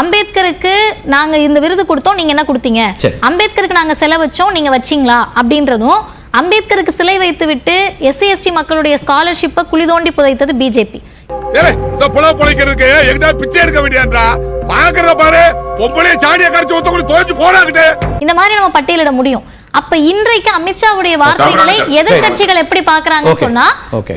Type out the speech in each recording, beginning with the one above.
அம்பேத்கருக்கு நாங்க இந்த விருது கொடுத்தோம், நீங்க என்ன கொடுத்தீங்க? அம்பேத்கருக்கு நாங்க செலவு வச்சோம், நீங்க வச்சீங்களா அப்படின்றதும், அம்பேத்கருக்கு சிலை வைத்து விட்டு SC ST மக்களுடைய ஸ்காலர்ஷிப்பை குழி தோண்டி புதைத்தது பிஜேபி. இந்த மாதிரி நம்ம பட்டியலிட முடியும். அப்ப இன்றைக்கு அமித்ஷாவுடைய வார்த்தைகளை எதிர்கட்சிகள் எப்படி பாக்குறாங்கன்னு சொன்னா,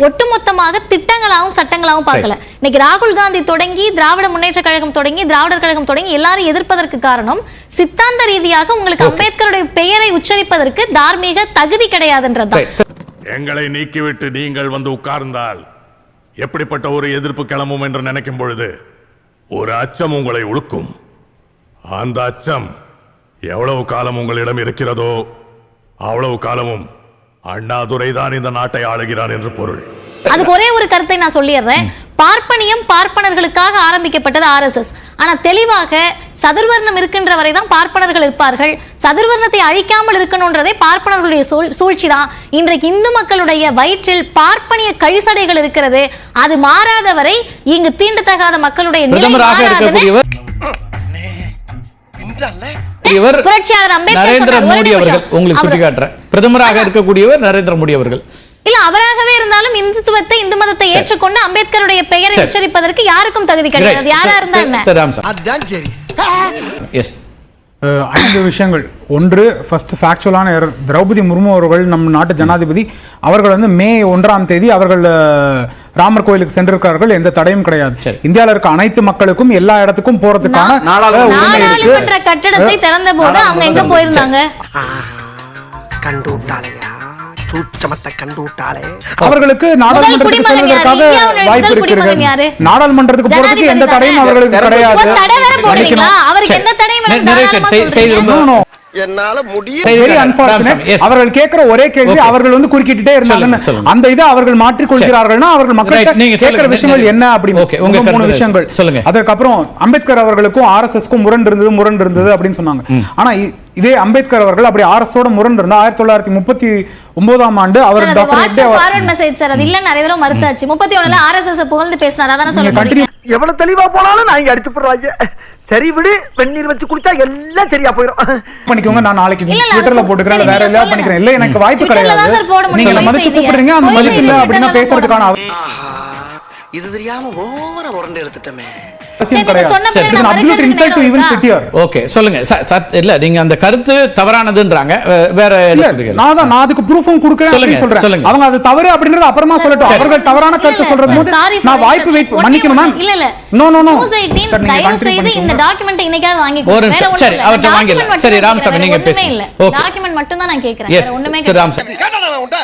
ஒட்டுமொத்தமாக திட்டங்களாகவும் சட்டங்களாகவும் பார்க்கல. இன்னைக்கு ராகுல் காந்தி தொடங்கி, திராவிட முன்னேற்ற கழகம் தொடங்கி, திராவிடர் கழகம் தொடங்கி எல்லாரும் எதிர்ப்பதற்கு காரணம் சித்தாந்த ரீதியாக உங்களுக்கு அம்பேத்கருடைய பெயரை உச்சரிப்பதற்கு தார்மீக தகுதி கிடையாதுன்றதுதான். எங்களை நீக்கிவிட்டு நீங்கள் வந்து உட்கார்ந்தால் எப்படிப்பட்ட ஒரு எதிர்ப்பு கிளம்பும் என்று நினைக்கும் பொழுது ஒரு அச்சம் உங்களை உழுக்கும். அந்த அச்சம் எவ்வளவு காலம் உங்களிடம் இருக்கிறதோ அவ்வளவு காலமும் அண்ணாதுரை தான் இந்த நாட்டை ஆளுகிறான் என்று பொருள். அதுக்கு ஒரே ஒரு கருத்தை நான் சொல்லிடுறேன். பார்ப்பனியம் பார்ப்பனர்களுக்காக ஆரம்பிக்கப்பட்டது RSS. ஆனா தெளிவாக சதுர்வர்ணம் இருக்கின்ற வரைதான் பார்ப்பனர்கள் இருப்பார்கள். சதுர்வர்ணத்தை அழிக்காமல் இருக்கணும்ன்றதே பார்ப்பனர்களுடைய சூழ்ச்சி தான். இன்றைக்கு இந்து மக்களுடைய வயிற்றில் பார்ப்பனிய கழிசடைகள் இருக்கிறது. அது மாறாத வரை இங்கு தீண்டத்தகாத மக்களுடைய நரேந்திர மோடி அவர்கள் உங்களுக்கு சுட்டிக்காட்டுற பிரதமராக இருக்கக்கூடியவர் நரேந்திர மோடி அவர்கள் இல்ல, அவராகவே இருந்தாலும் இந்துத்துவத்தை, இந்து மதத்தை ஏற்றுக்கொண்டு அம்பேத்கருடைய பெயரை உச்சரிப்பதற்கு யாருக்கும் தகுதி கிடையாது. யாரா இருந்தா என்ன? 5 விஷயங்கள். ஒன்று, ஃபர்ஸ்ட் ஃபேக்சுவலான எரர். திரௌபதி முர்மு அவர்கள் நம் நாட்டு ஜனாதிபதி அவர்கள் வந்து மே 1ஆம் தேதி அவர்கள் ராமர் கோயிலுக்கு சென்றிருக்கிறார்கள். எந்த தடையும் கிடையாது. இந்தியாவில் இருக்க அனைத்து மக்களுக்கும் எல்லா இடத்துக்கும் போறதுக்கான நாடாளுமன்ற கட்டடத்தை திறந்த போது அவங்க எங்க போயிருந்தாங்க? அவர்களுக்கு நாடாளுமன்றத்துக்கு செல்வதற்காக வாய்ப்பு இருக்கிறது. நாடாளுமன்றத்துக்கு போறதுக்கு எந்த தடையும் அவர்களுக்கு கிடையாது. அவர்கள் கேட்கிற ஒரே கேள்வி, அவர்கள் வந்து குறுக்கிட்டே இருந்தாங்க. அந்த இதை அவர்கள் மாற்றிக் கொள்கிறார்கள்னா அவர்கள் மக்கள் கேட்கிற விஷயங்கள் என்ன அப்படின்னு 3 விஷயங்கள் சொல்லுங்க. அதற்கப்புறம் அம்பேத்கர் அவர்களுக்கும் RSSக்கும் முரண் இருந்தது அப்படின்னு சொன்னாங்க. ஆனா இதே அம்பேத்கர் அவர்கள் அப்படி RSSோட முரண் இருந்தா 1939ஆம் ஆண்டு அவர் ஃபார்வர்ட் மெசேஜ் சார், அது இல்ல நிறைய தடவை மறுத்தாச்சு. 31ல RSS புகழ்ந்து பேசினார். அதான சொல்றேன். எவ்வளவு தெளிவா போனாலும் நான் இங்க அடிச்சு போடுறாங்க. சரி விடு, வெந்நீர் வச்சு குடிச்சா எல்லாம் சரியா போயிடும். பண்ணிக்கோங்க, நான் நாளைக்கு ட்விட்டர்ல போட்டுக்கிறேன், வேற எல்லாம் பண்ணிக்கிறேன். இல்ல எனக்கு வாய்ப்பு கிடையாது. நீங்க மதிச்சு கூப்பிடுறீங்க, அந்த மதிப்பு இல்ல அப்படின்னா பேசுறதுக்கான இது தெரியாம ஓவரா உரண்டு எடுத்துட்டமே. சொல்லுங்க. இல்ல நீங்க அந்த கருத்து தவறானதுன்றாங்க. வேற நான் அதுக்கு ப்ரூஃபும் கொடுக்கிறேன் சொல்றேன். அவங்க அது தவறு அப்படின்றது அப்புறமா சொல்லட்டும். அவர்கள் தவறான கருத்து சொல்றது போது நான் வாய்ப்பு வெயிட் மன்னிக்கணும் மேம். இல்ல இல்ல நோ நோ நோ தயவு செய்து இந்த டாக்குமெண்ட் இன்னைக்காவது வாங்கிக்கோங்க. சரி அவர்ட்ட வாங்கிடலாம். சரி ராமசாமி நீங்க பேசுங்க. டாக்குமெண்ட் மட்டும் தான் நான் கேக்குறேன். வேற ஒண்ணுமே கேட்கல.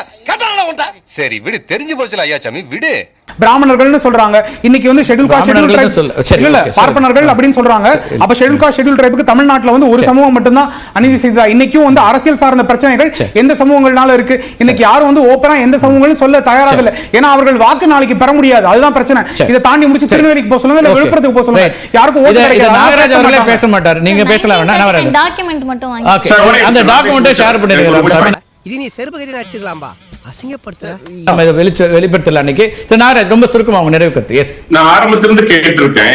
சரி விடு, தெரிஞ்சு போச்சுல ஐயா சாமி, விடு. பிராமணர்கள்னு சொல்றாங்க. இன்னைக்கு வந்து ஷெட்யூல் காஸ்ட் இல்ல பார்ப்பனர்கள் அப்படினு சொல்றாங்க. அப்ப ஷெட்யூல் காஸ்ட் ஷெட்யூல் ட்ரைபுக்கு தமிழ்நாட்டுல வந்து ஒரு சமூகம் மட்டும் தான் அநீதி செய்தா? இன்னைக்கும் வந்து அரசியல் சார்ந்த பிரச்சனைகள் எந்த சமூகங்களால இருக்கு. இன்னைக்கு யாரும் வந்து ஓபனா எந்த சமூகங்களும் சொல்ல தயாராக இல்ல. ஏன்னா அவர்கள் வாக்கு நாளைக்கு பெற முடியாது. அதுதான் பிரச்சனை. இத தாண்டி முடிச்சு திருநெல்வேலிக்கு போக சொல்லுங்க, இல்ல விழுப்புரத்துக்கு போக சொல்லுங்க. யாருக்கும் ஓட்டு கிடைக்காது. நாகராஜ் அவர்களே பேச மாட்டார். நீங்க பேசலாம் வேணா. நான் டாக்குமெண்ட் மட்டும் வாங்கி அந்த டாக்குமெண்ட்டை ஷேர் பண்ணிடுங்க. இது நீ செருப்பு கட்டி அடிச்சுக்கலாம்பா, அசிங்கப்படுத்த நம்ம இத வெளிப்படுத்தல. அன்னைக்கு நாகராஜ் ரொம்ப சுருக்கமா அவங்க நிறைவு கருத்து. எஸ், நான் ஆரம்பத்திலிருந்து கேட்டிருக்கேன்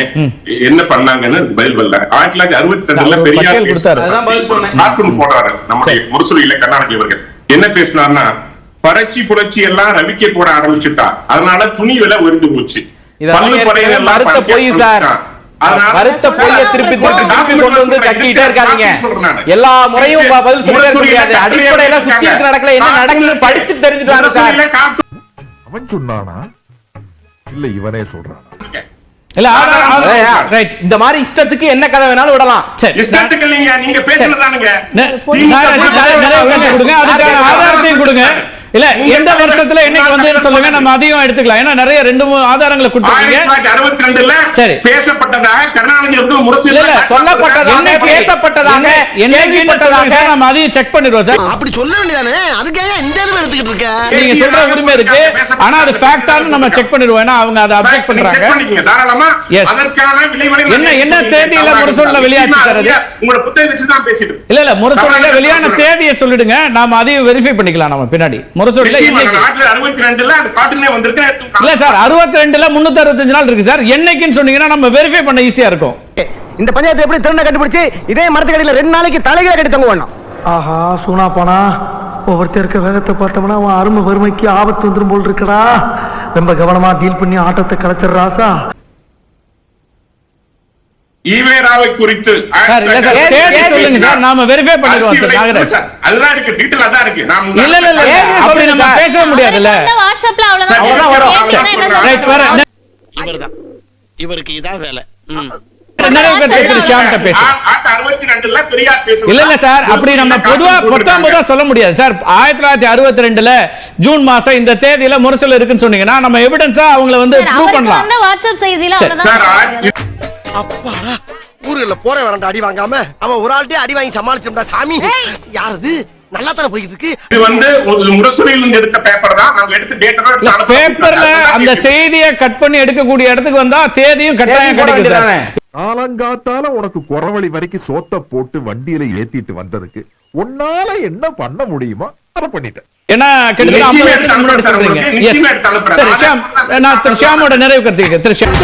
என்ன பண்ணாங்கன்னு பதில் வரல. 1962 பெரியார் கார்ட்டூன் போடுறாரு நம்முடைய முரசொலியில கருணாநிதி அவர்கள். என்ன பேசினார்னா, பரட்சி புரட்சி எல்லாம் ரவிக்க போட ஆரம்பிச்சுட்டா, அதனால துணி விலை உயர்ந்து போச்சு. கருத்த பொய்யை திருப்பி கொண்டு வந்து கட்டிட்டே இருக்காதீங்க. எல்லா முறையும் பதில் சொல்ல முடியாது. அடிப்படையில சுத்தி இருக்கிற நடக்கல என்ன நடக்குது படிச்சு தெரிஞ்சுட்டாங்க சார். அவன் சொன்னானா இல்ல இவனே சொல்றானா? இல்ல ரைட், இந்த மாதிரி இஷ்டத்துக்கு என்ன கதை வேணாலும் விடலாம். இஷ்டத்துக்கு இல்லைங்க, நீங்க பேசுனதானுங்க. கொடுங்க, அதுக்கான ஆதாரத்தையும் கொடுங்க. இல்ல எந்த வருஷத்துல என்னைக்கு வந்து சொல்லுங்க, நம்ம அதையும் எடுத்துக்கலாம். ஏன்னா நிறைய 2-3 ஆதாரங்களை கொடுத்துருக்கீங்க. 1962ல சரி பேசப்பட்டதாக கருணாநிதி வந்து முரசொலி இல்ல சொல்லப்பட்டதாக பேசப்பட்டதாக என்னைக்கு சொல்லுங்க, நம்ம அதையும் செக் பண்ணிடுவோம் சார். அப்படி சொல்ல வேண்டியதானே, அதுக்காக இந்த அளவு எடுத்துக்கிட்டு இருக்க. நீங்க சொல்ற உரிமை இருக்கு, ஆனா அது ஃபேக்டானு நம்ம செக் பண்ணிடுவோம். ஏன்னா அவங்க அதை அப்ஜெக்ட் பண்றாங்க. தாராளமா அதற்கான விளைவடை என்ன தேதியில முரசொலில வெளியாச்சு சார்? அது உங்க புத்தகத்தை வச்சு தான் பேசிட்டு. இல்ல முரசொலில வெளியான தேதியை சொல்லிடுங்க, நாம அதையும் வெரிஃபை பண்ணிக்கலாம் நம்ம பின்னாடி. முரசொலில என்னைக்கு 62ல அது காட்டுனே வந்திருக்கு. இல்ல சார் 62ல 365 நாள் இருக்கு சார். என்னைக்குன்னு சொன்னீங்கன்னா நம்ம வெரிஃபை பண்ண ஈஸியா இருக்கும். இந்த பஞ்சாயத்து எப்படி திருண்ண கண்டுபிடிச்சு இதே மரத்துக்கடியில 2 நாளைக்கு தலைகளை கட்டி தங்க வேணும். ஆஹா சூனா போனா ஒவ்வொருத்தர் இருக்க வேகத்தை பார்த்தோம்னா அவன் அருமை வறுமைக்கு ஆபத்து வந்துரும் போல் இருக்கடா. ரொம்ப கவனமா டீல் பண்ணி ஆட்டத்தை கலைச்சிடுறாசா. ஈவேராவை குறித்து சார் இல்ல சார் தேதி சொல்லுங்க சார், நாம வெரிஃபை பண்ணிடுவோம் சார் நாகராஜ். அதுதான் இருக்கு, டீடைலா தான் இருக்கு. நாம இல்ல இல்ல இல்ல அப்படி நம்ம பேசவே முடியாதுல்ல. வாட்ஸ்அப்ல அவ்வளவுதான் ரைட் வர இவர்தான், இவருக்கு இதான் வேலை. நிறைய பேர் திரு ஷியாம்ட்ட பேசு. 62ல பெரியார் பேசுறாரு. இல்ல இல்ல சார், அப்படி நம்ம பொதுவா 19 சொல்ல முடியாது சார். 1962ல ஜூன் மாசம் இந்த தேதியில முரசொலி இருக்குன்னு சொன்னீங்கன்னா நம்ம எவிடன்ஸா அவங்கள வந்து ப்ரூவ் பண்ணலாம். அந்த வாட்ஸ்அப் செய்தியில சார் அவ்வளவுதான். அப்பாடா, ஊர்ல போற வரண்ட அடி வாங்காம அவன் ஒரு ஆள்கிட்ட அடி வாங்கி சமாளிச்சோம்டா சாமி. யாரது நல்லா தானே போயிட்டு இருக்கு. இது வந்து ஒரு முரசொலியில இருந்து எடுத்த பேப்பர் தான். நாங்க எடுத்து டேட்டா பேப்பர்ல அந்த செய்தியை கட் பண்ணி எடுக்கக்கூடிய இடத்துக்கு வந்தா தேதியும் கட்டாயம் கிடைக்கும் சார். காலங்காத்தால உனக்கு குறவழி வரைக்கும் சோத்த போட்டு வண்டியில ஏத்திட்டு வந்ததுக்கு உன்னால என்ன பண்ண முடியுமோ அதை பண்ணிட்டேன். ஏன்னா கிட்டத்தட்ட 50 வருஷத்துக்கு முன்னாடி சொல்றீங்க. நான் திரு ஷியாமோட நிறைவு கருத்து திரு ஷியாம்.